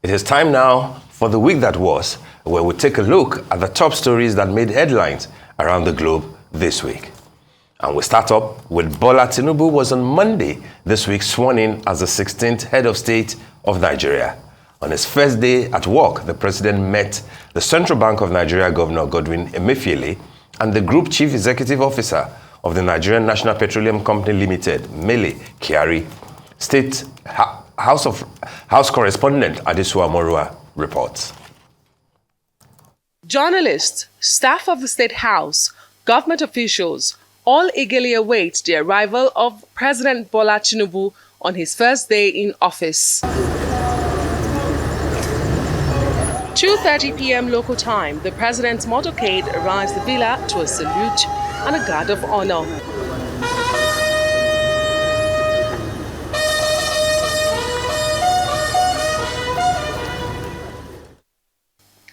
It is time now for the week that was, where we take a look at the top stories that made headlines around the globe this week. And we start up with Bola Tinubu was on Monday this week sworn in as the 16th head of state of Nigeria. On his first day at work, the president met the Central Bank of Nigeria Governor Godwin Emefiele and the Group Chief Executive Officer of the Nigerian National Petroleum Company Limited, Mele Kyari. State House correspondent Adesua Morua reports. Journalists, staff of the State House, government officials all eagerly await the arrival of President Bola Tinubu on his first day in office. 2:30 p.m. local time, the president's motorcade arrives at the villa to a salute and a guard of honor.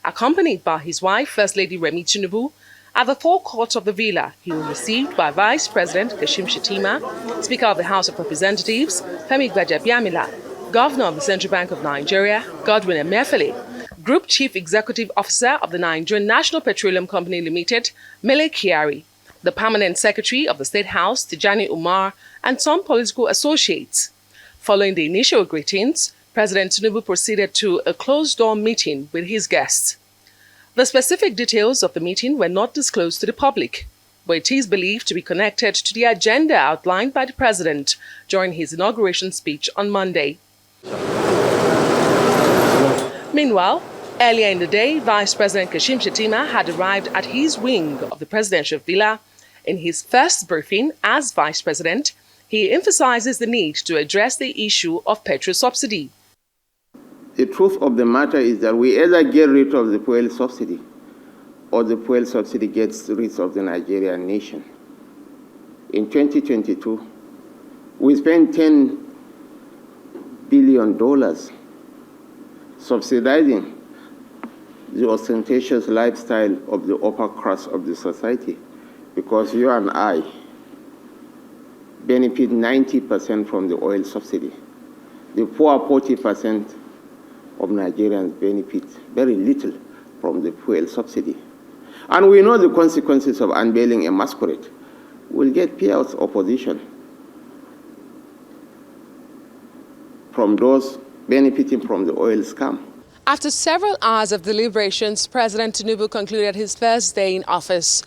Accompanied by his wife, First Lady Remi Tinubu, at the forecourt of the villa, he was received by Vice President Kashim Shettima, Speaker of the House of Representatives, Femi Gbajabiamila, Governor of the Central Bank of Nigeria, Godwin Emefiele, Group Chief Executive Officer of the Nigerian National Petroleum Company Limited, Mele Kyari, the Permanent Secretary of the State House, Tijani Umar, and some political associates. Following the initial greetings, President Tinubu proceeded to a closed-door meeting with his guests. The specific details of the meeting were not disclosed to the public, but it is believed to be connected to the agenda outlined by the president during his inauguration speech on Monday. Meanwhile, earlier in the day, Vice President Kashim Shettima had arrived at his wing of the presidential villa. In his first briefing as Vice President, he emphasizes the need to address the issue of petrol subsidy. The truth of the matter is that we either get rid of the fuel subsidy or the fuel subsidy gets rid of the Nigerian nation. In 2022, we spent $10 billion subsidizing the ostentatious lifestyle of the upper class of the society, because you and I benefit 90% from the oil subsidy. The poor 40% of Nigerians benefit very little from the fuel subsidy. And we know the consequences of unveiling a masquerade. We'll get fierce opposition from those benefiting from the oil scam. After several hours of deliberations, President Tinubu concluded his first day in office.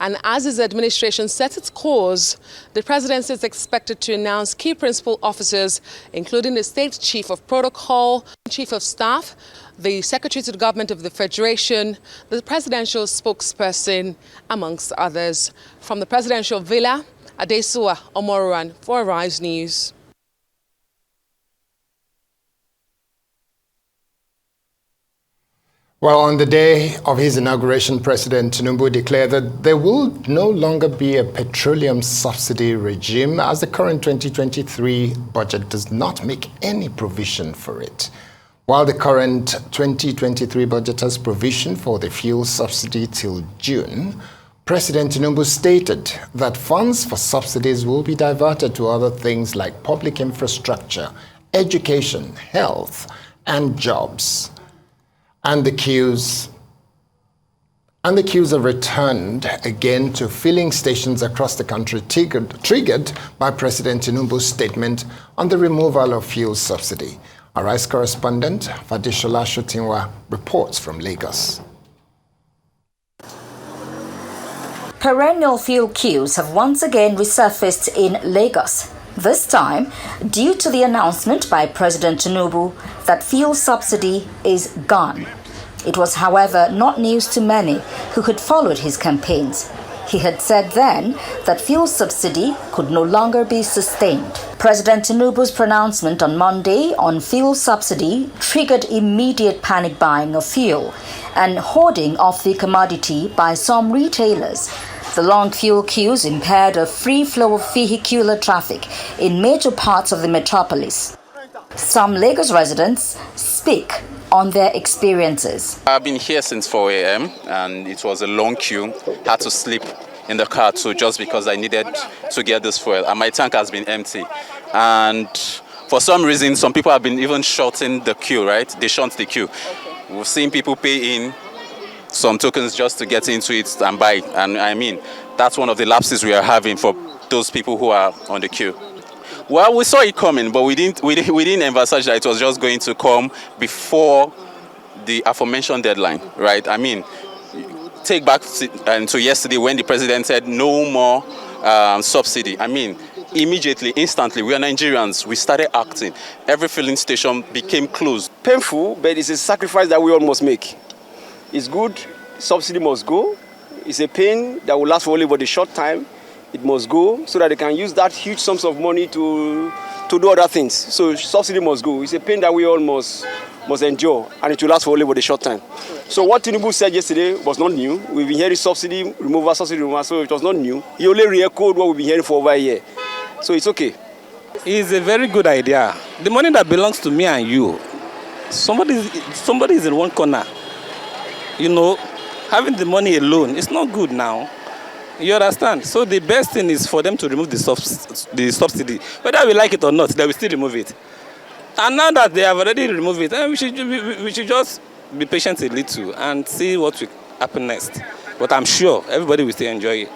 And as his administration sets its course, the presidency is expected to announce key principal officers, including the State Chief of Protocol, Chief of Staff, the Secretary to the Government of the Federation, the Presidential Spokesperson, amongst others. From the Presidential Villa, Adesua Omoruan for Arise News. Well, on the day of his inauguration, President Tinubu declared that there will no longer be a petroleum subsidy regime, as the current 2023 budget does not make any provision for it. While the current 2023 budget has provision for the fuel subsidy till June, President Tinubu stated that funds for subsidies will be diverted to other things like public infrastructure, education, health, and jobs. And the queues have returned again to filling stations across the country, triggered by President Tinubu's statement on the removal of fuel subsidy. Our Rice correspondent, Fadishola Shotinwa, reports from Lagos. Perennial fuel queues have once again resurfaced in Lagos. This time, due to the announcement by President Tinubu that fuel subsidy is gone. It was, however, not news to many who had followed his campaigns. He had said then that fuel subsidy could no longer be sustained. President Tinubu's pronouncement on Monday on fuel subsidy triggered immediate panic buying of fuel and hoarding of the commodity by some retailers. The long fuel queues impaired a free flow of vehicular traffic in major parts of the metropolis. Some Lagos residents speak on their experiences. I've been here since 4 a.m. and it was a long queue. Had to sleep in the car too, just because I needed to get this fuel, and my tank has been empty. And For some reason, some people have been even shorting the queue, right? They shunt the queue. Okay. We've seen people pay in some tokens just to get into it and buy. And I mean, that's one of the lapses we are having for those people who are on the queue. Well, we saw it coming, but we didn't emphasize that it was just going to come before the aforementioned deadline, right? I mean, take back to yesterday when the president said no more subsidy. I mean, immediately, instantly, we are Nigerians. We started acting. Every filling station became closed. Painful, but it's a sacrifice that we all must make. It's good, subsidy must go. It's a pain that will last for only but a short time. It must go so that they can use that huge sums of money to do other things. So subsidy must go. It's a pain that we all must endure, and it will last for only but a short time. So what Tinubu said yesterday was not new. We've been hearing subsidy removal, so it was not new. He only re-echoed what we've been hearing for over a year. So it's okay. It's a very good idea. The money that belongs to me and you, somebody is in one corner. You know, having the money alone, it's not good now. You understand? So the best thing is for them to remove the subsidy. Whether we like it or not, they will still remove it. And now that they have already removed it, we should just be patient a little and see what will happen next. But I'm sure everybody will still enjoy it.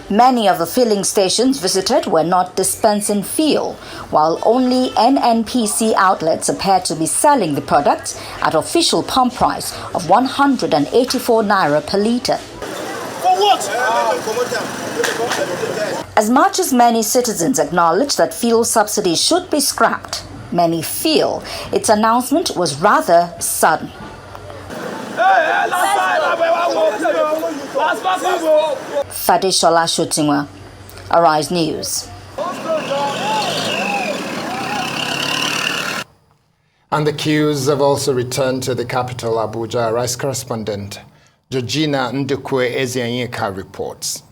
Many of the filling stations visited were not dispensing fuel, while only NNPC outlets appeared to be selling the products at official pump price of 184 naira per litre. As much as many citizens acknowledge that fuel subsidies should be scrapped, many feel its announcement was rather sudden. Fadishola Shotingwa, Arise News. And the queues have also returned to the capital, Abuja. Arise correspondent Georgina Ndukwe Ezianyika reports.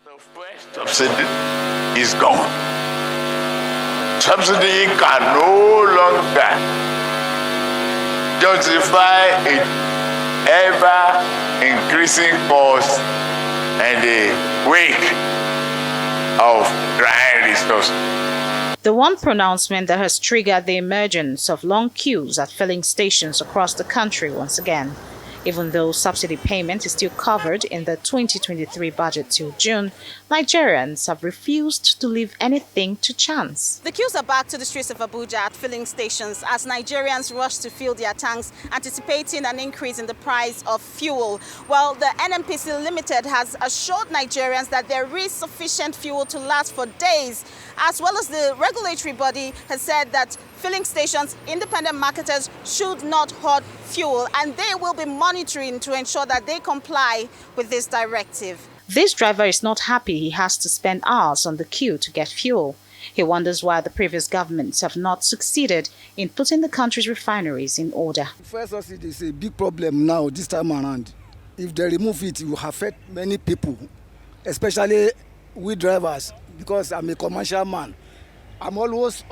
The first subsidy is gone. Subsidy can no longer justify it ever increasing cost and the wake of dry resources. The one pronouncement that has triggered the emergence of long queues at filling stations across the country once again. Even though subsidy payment is still covered in the 2023 budget till June, Nigerians have refused to leave anything to chance. The queues are back to the streets of Abuja at filling stations as Nigerians rush to fill their tanks, anticipating an increase in the price of fuel. Well, the NNPC Limited has assured Nigerians that there is sufficient fuel to last for days, as well as the regulatory body has said that filling stations, independent marketers should not hoard fuel, and they will be monitoring to ensure that they comply with this directive. This driver is not happy he has to spend hours on the queue to get fuel. He wonders why the previous governments have not succeeded in putting the country's refineries in order. First subsidy is a big problem now this time around. If they remove it, it will affect many people, especially we drivers, because I'm a commercial man. I'm almost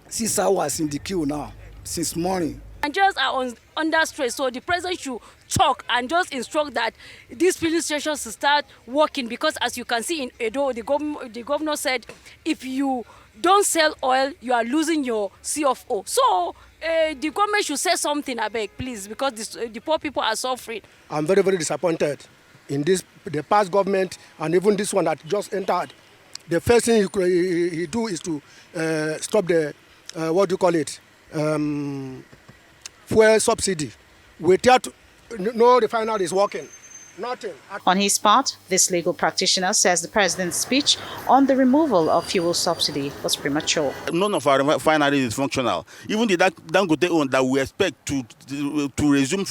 6 hours in the queue now, since morning. Nigerians are under stress, so the president should talk and just instruct that these filling stations to start working, because as you can see in Edo, the governor said if you don't sell oil, you are losing your CFO. So the government should say something, I beg, please, because the poor people are suffering. I'm very, very disappointed in the past government and even this one that just entered. The first thing he do is to stop the, what do you call it, fuel subsidy. Without no refinery is working. Nothing. On his part, this legal practitioner says the president's speech on the removal of fuel subsidy was premature. None of our refineries is functional. Even the Dangote one that we expect to resume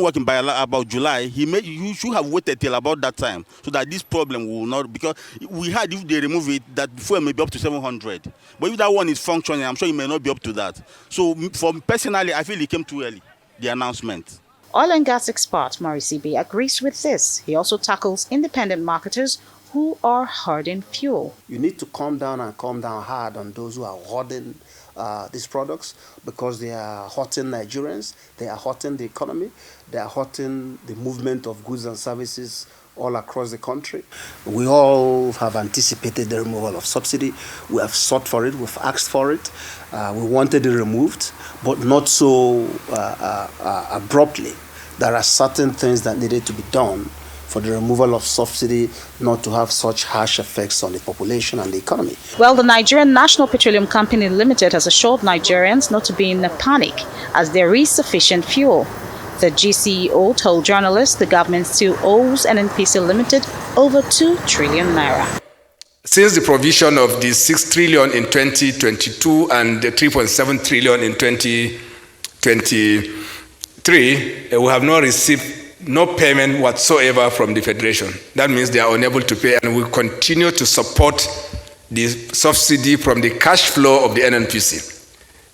working by about July, you should have waited till about that time so that this problem will not, because we had, if they remove it, that fuel may be up to 700. But if that one is functioning, I'm sure it may not be up to that. So for personally, I feel it came too early, the announcement. Oil and gas expert Maurice B agrees with this. He also tackles independent marketers who are hoarding fuel. You need to calm down hard on those who are hoarding these products, because they are hurting Nigerians, they are hurting the economy, they are hurting the movement of goods and services all across the country. We all have anticipated the removal of subsidy. We have sought for it, we've asked for it. We wanted it removed, but not so abruptly. There are certain things that needed to be done for the removal of subsidy not to have such harsh effects on the population and the economy. Well, the Nigerian National Petroleum Company Limited has assured Nigerians not to be in a panic as there is sufficient fuel. The GCEO told journalists the government still owes NNPC Limited over 2 trillion naira. Since the provision of the 6 trillion in 2022 and the 3.7 trillion in 2023, we have not received no payment whatsoever from the Federation. That means they are unable to pay, and we continue to support the subsidy from the cash flow of the NNPC.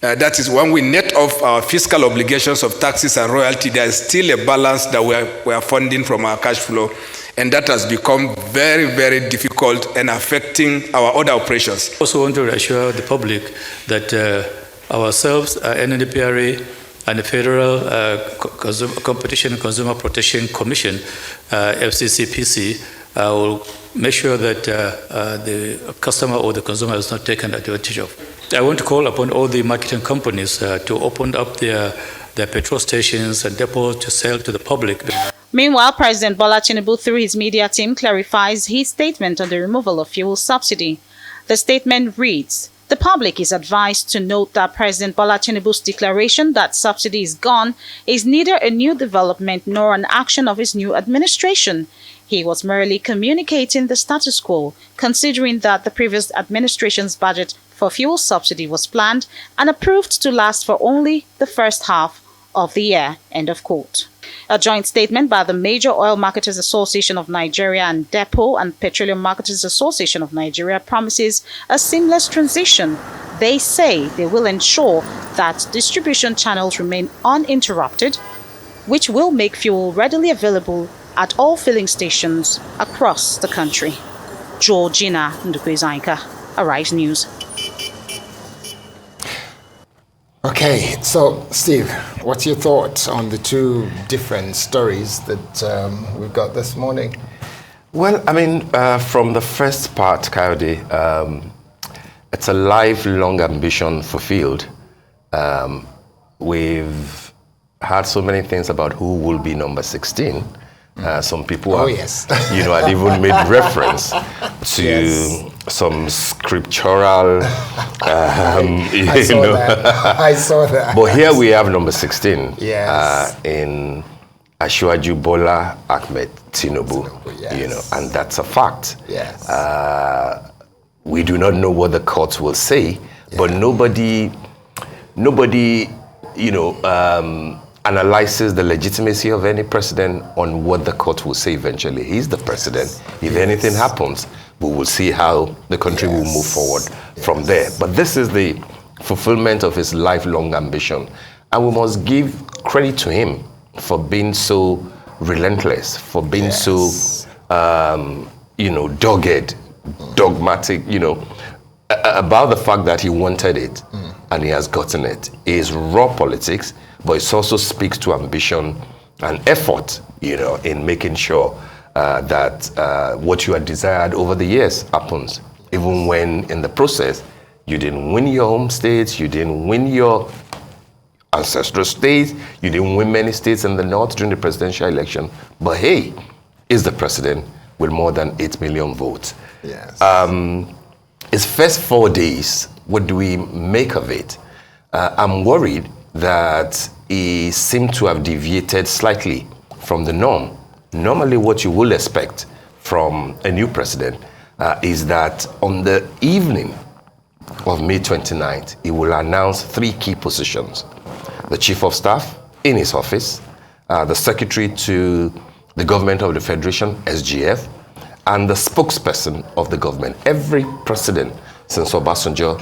That is, when we net off our fiscal obligations of taxes and royalty, there is still a balance that we are funding from our cash flow, and that has become very, very difficult and affecting our other operations. I also want to reassure the public that ourselves, NNPRA, and the Federal Competition and Consumer Protection Commission, FCCPC, will make sure that the customer or the consumer is not taken advantage of. I want to call upon all the marketing companies to open up their petrol stations and depots to sell to the public. Meanwhile, President Bola Tinubu, through his media team, clarifies his statement on the removal of fuel subsidy. The statement reads, "The public is advised to note that President Bola Tinubu's declaration that subsidy is gone is neither a new development nor an action of his new administration. He was merely communicating the status quo, considering that the previous administration's budget for fuel subsidy was planned and approved to last for only the first half of the year." End of quote. A joint statement by the Major Oil Marketers Association of Nigeria and Depot and Petroleum Marketers Association of Nigeria promises a seamless transition. They say they will ensure that distribution channels remain uninterrupted, which will make fuel readily available at all filling stations across the country. Georgina Ndukwezainka, Arise News. Okay, so Steve, what's your thoughts on the two different stories that we've got this morning? Well, I mean, from the first part, Coyote, it's a lifelong ambition fulfilled. We've heard so many things about who will be number 16. Some people have, had even made reference to some scriptural, I saw that. But here we have number 16 Yes. in Asiwaju Bola Ahmed Tinubu, and that's a fact. Yes. We do not know what the courts will say, but nobody, analyzes the legitimacy of any president on what the court will say eventually. He's the president. If anything happens, we will see how the country will move forward from there. But this is the fulfillment of his lifelong ambition. And we must give credit to him for being so relentless, for being so, dogged, dogmatic, about the fact that he wanted it and he has gotten it. It is raw politics, but it also speaks to ambition and effort, in making sure that what you had desired over the years happens, even when in the process you didn't win your home states, you didn't win your ancestral states, you didn't win many states in the north during the presidential election. But hey, is the president with more than 8 million votes. Yes. His first 4 days, what do we make of it? I'm worried that he seemed to have deviated slightly from the norm. Normally what you will expect from a new president is that on the evening of May 29th, he will announce 3 key positions. The Chief of Staff in his office, the Secretary to the Government of the Federation, SGF, and the spokesperson of the government. Every president since Obasanjo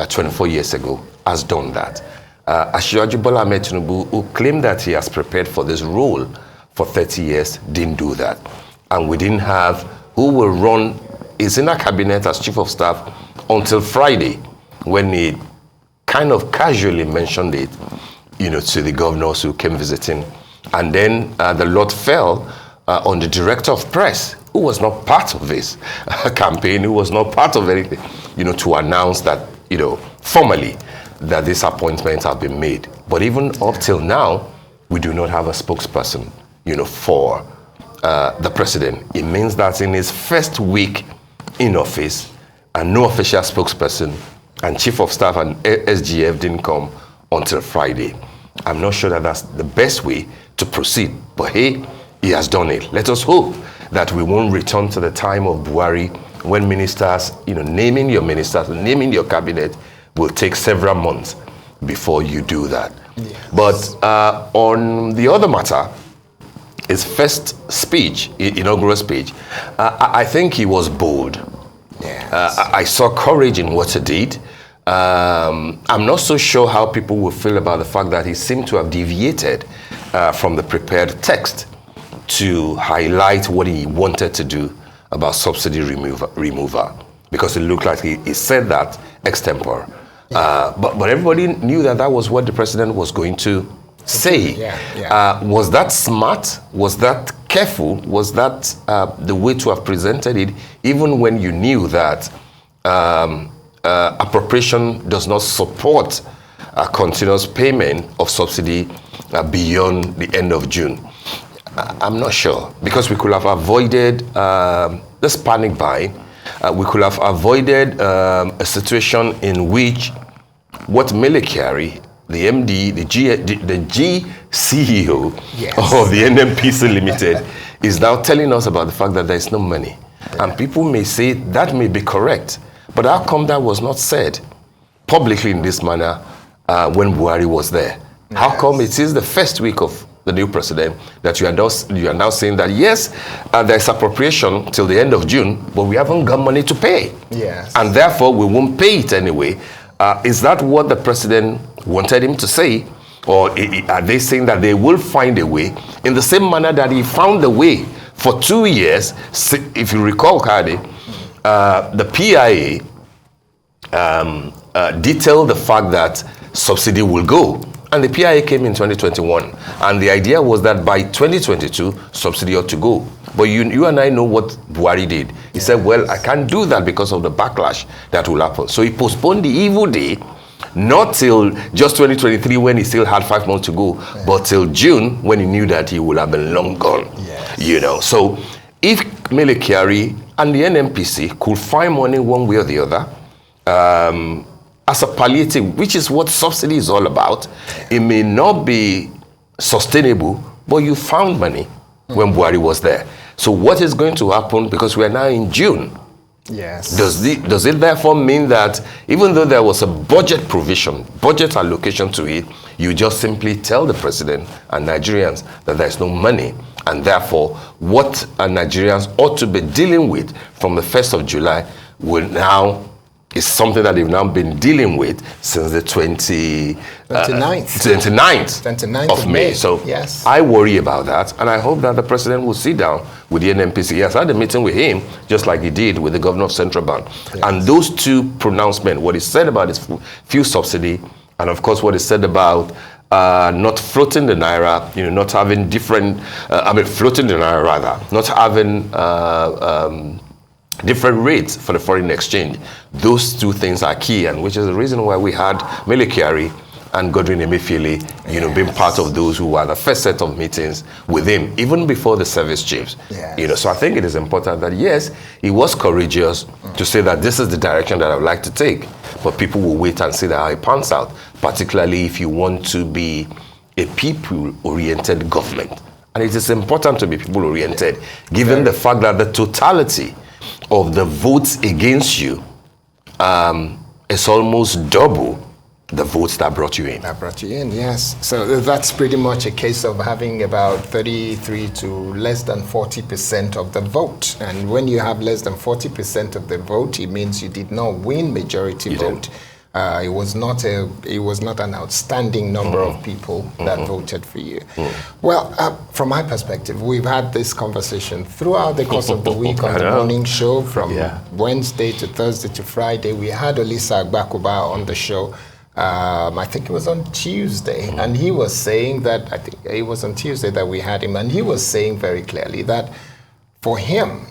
24 years ago has done that. Asiwaju Bola Ahmed Tinubu, who claimed that he has prepared for this role for 30 years, didn't do that. And we didn't have who will run his inner cabinet as Chief of Staff until Friday, when he kind of casually mentioned it, to the governors who came visiting. And then the lot fell on the director of press, who was not part of this campaign, who was not part of anything, to announce that, formally, that these appointments have been made. But even up till now, we do not have a spokesperson, for the president. It means that in his first week in office, and no official spokesperson and chief of staff and SGF didn't come until Friday. I'm not sure that that's the best way to proceed, but hey, he has done it. Let us hope that we won't return to the time of Buhari when ministers, naming your ministers, naming your cabinet will take several months before you do that. Yes. But on the other matter, his first speech, inaugural speech, I think he was bold. Yes. I saw courage in what he did. I'm not so sure how people will feel about the fact that he seemed to have deviated from the prepared text to highlight what he wanted to do about subsidy removal, because it looked like he said that extempore. But everybody knew that was what the president was going to say. Was that smart? Was that careful? Was that the way to have presented it, even when you knew that appropriation does not support a continuous payment of subsidy beyond the end of June? I'm not sure, because we could have avoided this panic buying. We could have avoided a situation in which what Mele Kyari, the MD, the G CEO of the NMPC Limited, is now telling us about the fact that there is no money. And people may say that may be correct, but how come that was not said publicly in this manner when Buhari was there? How come it is the first week of the new president that you are now saying that yes, there's appropriation till the end of June, but we haven't got money to pay? Yes. And therefore we won't pay it anyway. Is that what the president wanted him to say? Or are they saying that they will find a way in the same manner that he found the way for 2 years? If you recall, Kade, the PIA detailed the fact that subsidy will go. And the PIA came in 2021. And the idea was that by 2022, subsidy ought to go. But you and I know what Buhari did. He said, well, I can't do that because of the backlash that will happen. So he postponed the evil day, not till just 2023 when he still had 5 months to go, but till June when he knew that he would have been long gone. So if Mele Kyari and the NMPC could find money one way or the other, as a palliative, which is what subsidy is all about, it may not be sustainable, but you found money when Buhari was there. So what is going to happen, because we are now in June? Yes. Does it therefore mean that even though there was a budget provision, budget allocation to it, you just simply tell the president and Nigerians that there's no money, and therefore what Nigerians ought to be dealing with from the 1st of July will now is something that they've now been dealing with since the 29th of May. So yes. I worry about that, and I hope that the president will sit down with the NMPC. Yes, I had a meeting with him, just like he did with the governor of Central Bank. Yes. And those two pronouncements, what he said about his fuel subsidy, and of course what he said about not floating the naira, not having different, floating the naira rather, not having different rates for the foreign exchange. Those two things are key, and which is the reason why we had Mele Kyari and Godwin Emefiele, being part of those who were the first set of meetings with him, even before the service chiefs. Yes. So I think it is important that, yes, he was courageous to say that this is the direction that I would like to take, but people will wait and see how it pans out, particularly if you want to be a people-oriented government. And it is important to be people-oriented, given the fact that the totality of the votes against you is almost double the votes that brought you in. Yes. So that's pretty much a case of having about 33 to less than 40% of the vote. And when you have less than 40% of the vote, it means you did not win majority vote. It was not an outstanding number of people that voted for you. Well, from my perspective, we've had this conversation throughout the course of the week on the morning show, from Wednesday to Thursday to Friday. We had Olisa Agbakuba on the show. I think it was on Tuesday, and he was saying that, I think it was on Tuesday that we had him, and he was saying very clearly that for him,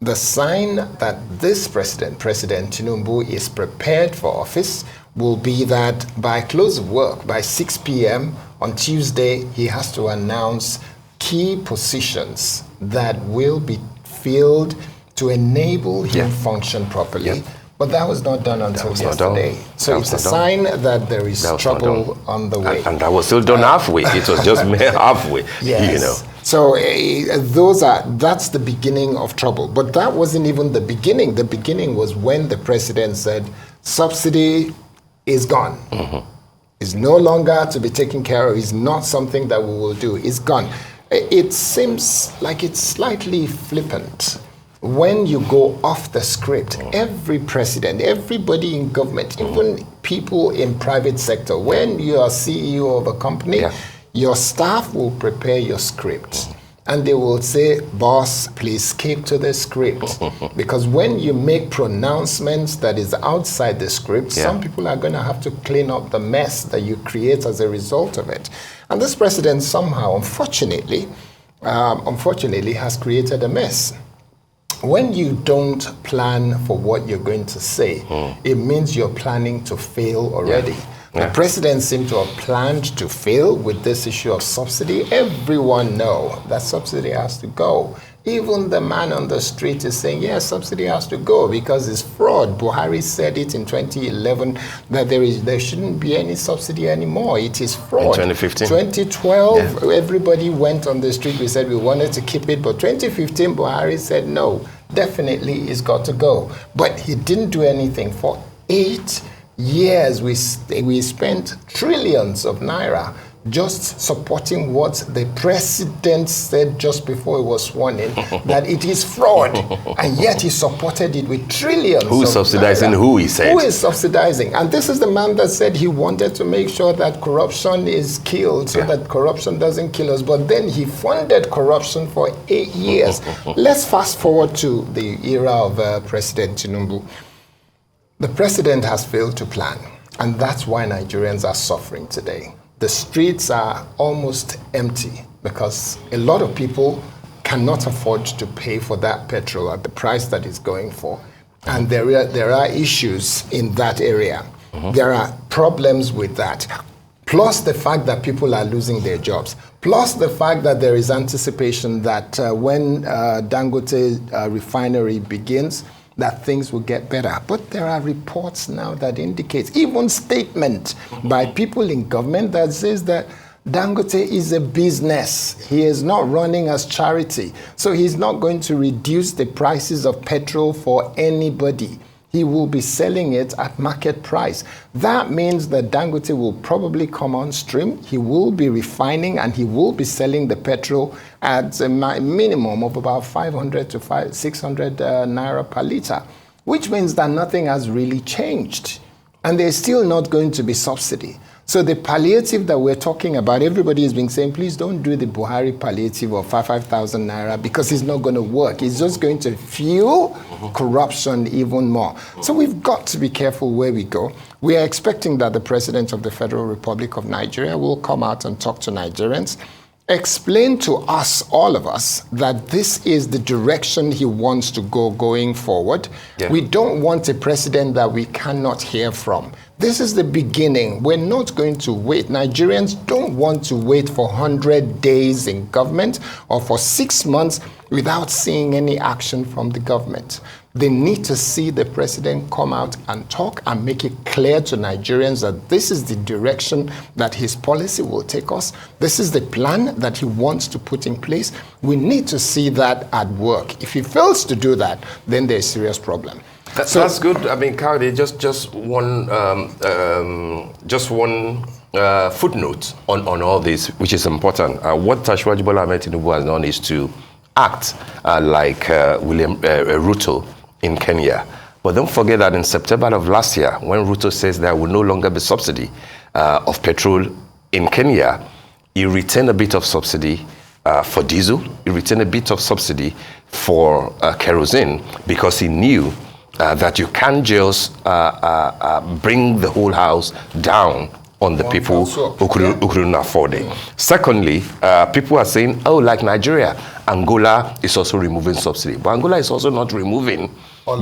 the sign that this President Tinubu, is prepared for office will be that by close of work, by 6 p.m. on Tuesday, he has to announce key positions that will be filled to enable him function properly. But that was not done until yesterday. So it's a sign that there is trouble on the way. And that was still done halfway. It was just halfway, yes. you know. So that's the beginning of trouble. But that wasn't even the beginning. The beginning was when the president said, subsidy is gone. It's no longer to be taken care of. It's not something that we will do. It's gone. It seems like it's slightly flippant. When you go off the script, every president, everybody in government, even people in private sector, when you are CEO of a company, your staff will prepare your script. And they will say, boss, please keep to the script. Because when you make pronouncements that is outside the script, some people are going to have to clean up the mess that you create as a result of it. And this president somehow, unfortunately, has created a mess. When you don't plan for what you're going to say, it means you're planning to fail already. The president seemed to have planned to fail with this issue of subsidy. Everyone knows that subsidy has to go. Even the man on the street is saying, yes, subsidy has to go because it's fraud. Buhari said it in 2011 that there shouldn't be any subsidy anymore. It is fraud. In 2015. 2012, everybody went on the street. We said we wanted to keep it. But 2015, Buhari said, no, definitely it's got to go. But he didn't do anything. For 8 years, we spent trillions of naira just supporting what the president said just before he was sworn in, that it is fraud. And yet he supported it with trillions. Who is subsidizing who, he said? Who is subsidizing? And this is the man that said he wanted to make sure that corruption is killed so that corruption doesn't kill us. But then he funded corruption for 8 years. Let's fast forward to the era of President Tinubu. The president has failed to plan, and that's why Nigerians are suffering today. The streets are almost empty because a lot of people cannot afford to pay for that petrol at the price that it's going for. And there are issues in that area. There are problems with that. Plus the fact that people are losing their jobs. Plus the fact that there is anticipation that when Dangote refinery begins, that things will get better. But there are reports now that indicate, even statement by people in government that says that Dangote is a business. He is not running as charity. So he's not going to reduce the prices of petrol for anybody. He will be selling it at market price. That means that Dangote will probably come on stream. He will be refining and he will be selling the petrol at a minimum of about 500 to 600 naira per liter, which means that nothing has really changed. And there's still not going to be subsidy. So the palliative that we're talking about, everybody has been saying, please don't do the Buhari palliative of 5,000 naira because it's not going to work. It's just going to fuel corruption even more. So we've got to be careful where we go. We are expecting that the President of the Federal Republic of Nigeria will come out and talk to Nigerians, explain to us, all of us, that this is the direction he wants to go going forward. We don't want a president that we cannot hear from. This is the beginning. We're not going to wait. Nigerians don't want to wait for 100 days in government or for 6 months without seeing any action from the government. They need to see the president come out and talk and make it clear to Nigerians that this is the direction that his policy will take us. This is the plan that he wants to put in place. We need to see that at work. If he fails to do that, then there's a serious problem. That's good. I mean, Kaudi, just one footnote on all this, which is important. What Ashwaji Bola Ahmed Tinubu has done is to act like William Ruto in Kenya. But don't forget that in September of last year, when Ruto says there will no longer be subsidy of petrol in Kenya, he retained a bit of subsidy for diesel. He retained a bit of subsidy for kerosene because he knew that you can't just bring the whole house down on the people who couldn't afford it. Secondly, people are saying, oh, like Nigeria, Angola is also removing subsidy. But Angola is also not removing, at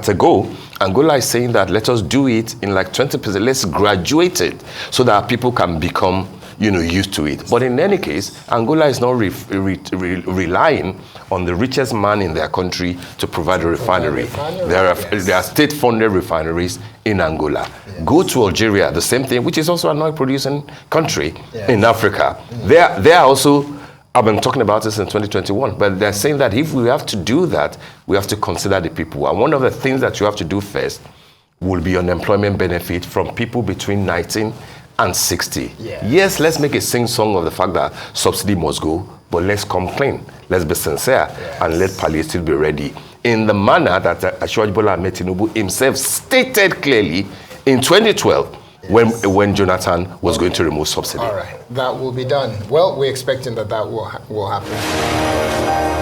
a go. Angola is saying that let us do it in like 20%. Let's graduate it so that people can become, used to it. But in any case, Angola is not relying on the richest man in their country to provide a refinery. There are state-funded refineries in Angola. Yes. Go to Algeria, the same thing, which is also an oil-producing country in Africa. They are also, I've been talking about this in 2021, but they're saying that if we have to do that, we have to consider the people. And one of the things that you have to do first will be unemployment benefit from people between 19 and 60. Yes, let's make a sing-song of the fact that subsidy must go, but let's come clean. Let's be sincere and let palliative be ready in the manner that Asiwaju Bola Ahmed Tinubu himself stated clearly in 2012 when Jonathan was going to remove subsidy. All right, that will be done. Well, we're expecting that will happen.